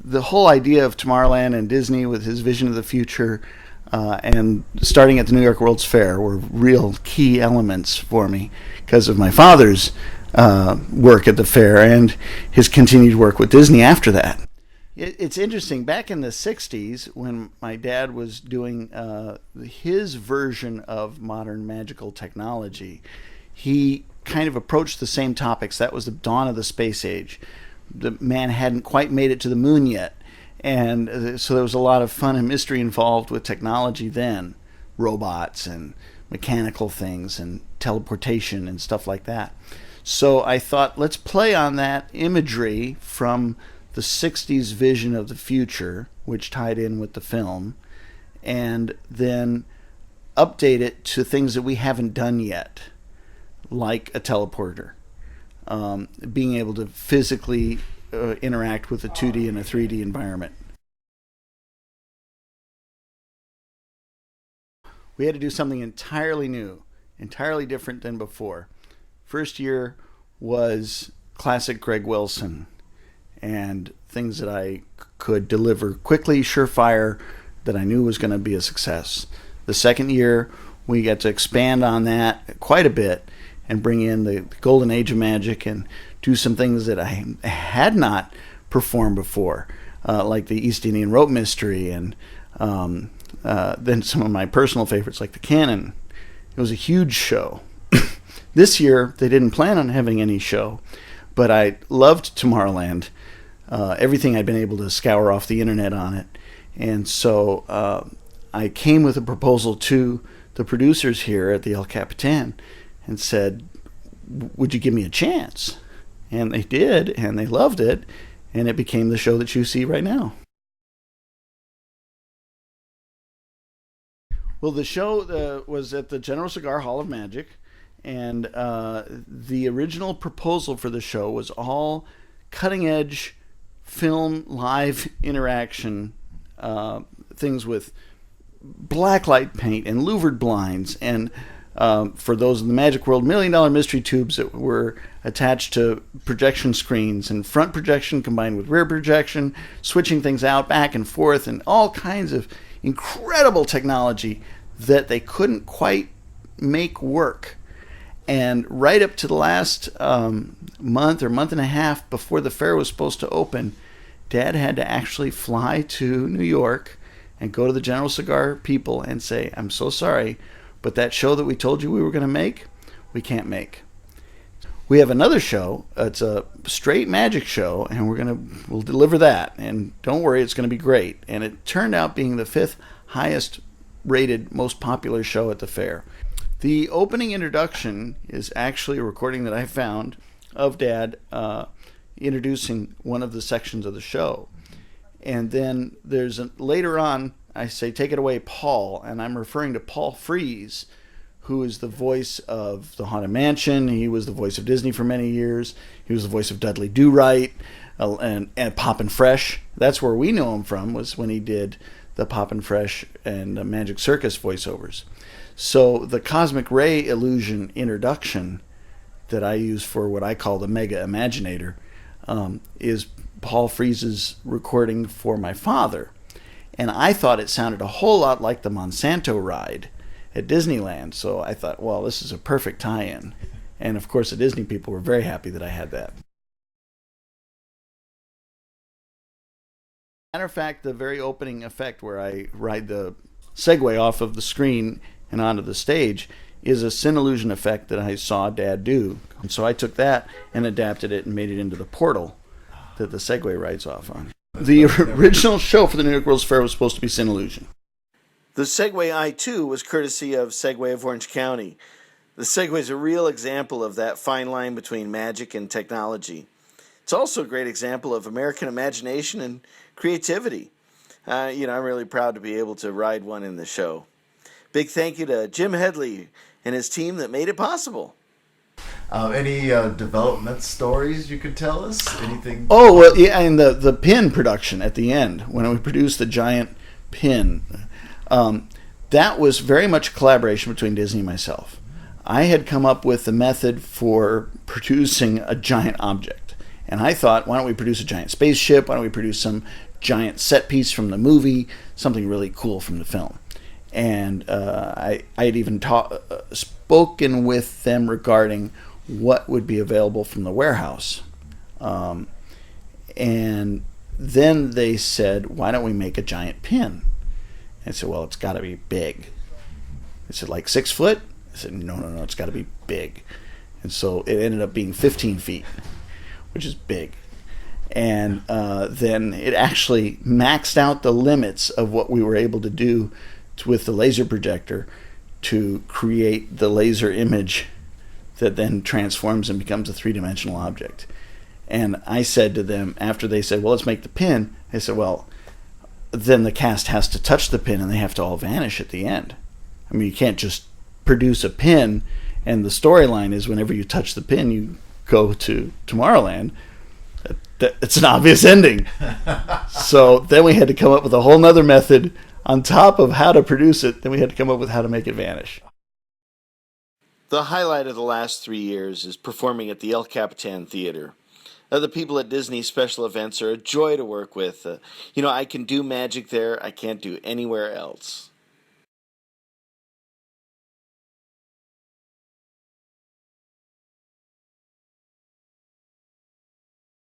the whole idea of Tomorrowland and Disney with his vision of the future, and starting at the New York World's Fair were real key elements for me because of my father's work at the fair and his continued work with Disney after that. It's interesting. Back in the 60s, when my dad was doing his version of modern magical technology, he kind of approached the same topics. That was the dawn of the space age. The man hadn't quite made it to the moon yet. And so there was a lot of fun and mystery involved with technology then. Robots and mechanical things and teleportation and stuff like that. So I thought, let's play on that imagery from the 60s vision of the future, which tied in with the film, and then update it to things that we haven't done yet, like a teleporter, being able to physically interact with a 2D and a 3D environment. We had to do something entirely new, entirely different than before. First year was classic Greg Wilson and things that I could deliver quickly, surefire, that I knew was going to be a success. The second year, we got to expand on that quite a bit and bring in the golden age of magic and do some things that I had not performed before, like the East Indian Rope Mystery, and then some of my personal favorites like the Canon. It was a huge show. This year, they didn't plan on having any show, but I loved Tomorrowland. Everything I'd been able to scour off the internet on it. And so I came with a proposal to the producers here at the El Capitan and said, would you give me a chance? And they did, and they loved it, and it became the show that you see right now. Well, the show was at the General Cigar Hall of Magic, and the original proposal for the show was all cutting-edge film live interaction, things with blacklight paint and louvered blinds, and for those in the Magic World, $1 Million Mystery tubes that were attached to projection screens, and front projection combined with rear projection, switching things out back and forth, and all kinds of incredible technology that they couldn't quite make work. And right up to the last month or month and a half before the fair was supposed to open, Dad had to actually fly to New York and go to the General Cigar people and say, I'm so sorry, but that show that we told you we were going to make, we can't make. We have another show. It's a straight magic show, and we'll deliver that. And don't worry, it's going to be great. And it turned out being the 5th highest rated, most popular show at the fair. The opening introduction is actually a recording that I found of Dad introducing one of the sections of the show. And then later on, I say, take it away, Paul. And I'm referring to Paul Frees, who is the voice of The Haunted Mansion. He was the voice of Disney for many years. He was the voice of Dudley Do-Right and Poppin' Fresh. That's where we know him from, was when he did the Poppin' Fresh and Magic Circus voiceovers. So the Cosmic Ray Illusion introduction that I use for what I call the Mega Imaginator is Paul Frees's recording for my father. And I thought it sounded a whole lot like the Monsanto ride at Disneyland. So I thought, well, this is a perfect tie-in. And of course, the Disney people were very happy that I had that. Matter of fact, the very opening effect where I ride the Segway off of the screen and onto the stage is a Sin Illusion effect that I saw Dad do. And so I took that and adapted it and made it into the portal that the Segway rides off on. The original show for the New York World's Fair was supposed to be Sin Illusion. The Segway I-2 was courtesy of Segway of Orange County. The Segway is a real example of that fine line between magic and technology. It's also a great example of American imagination and creativity. I'm really proud to be able to ride one in the show. Big thank you to Jim Headley and his team that made it possible. Any development stories you could tell us? Anything? Oh, well, yeah, and the pin production at the end, when we produced the giant pin, that was very much a collaboration between Disney and myself. I had come up with the method for producing a giant object, And I thought, why don't we produce a giant spaceship? Why don't we produce some giant set piece from the movie, something really cool from the film? And I had even spoken with them regarding what would be available from the warehouse. And then they said, why don't we make a giant pin? I said, well, it's got to be big. I said, like 6 foot? I said, no, it's got to be big. And so it ended up being 15 feet, which is big. And then it actually maxed out the limits of what we were able to do with the laser projector to create the laser image that then transforms and becomes a three-dimensional object. And I said to them, after they said, well, let's make the pin, I said, well, then the cast has to touch the pin and they have to all vanish at the end. I mean, you can't just produce a pin and the storyline is whenever you touch the pin, you go to Tomorrowland. It's an obvious ending. So then we had to come up with a whole nother method on top of how to produce it. Then we had to come up with how to make it vanish. The highlight of the last 3 years is performing at the El Capitan Theater. The people at Disney special events are a joy to work with. I can do magic there I can't do anywhere else.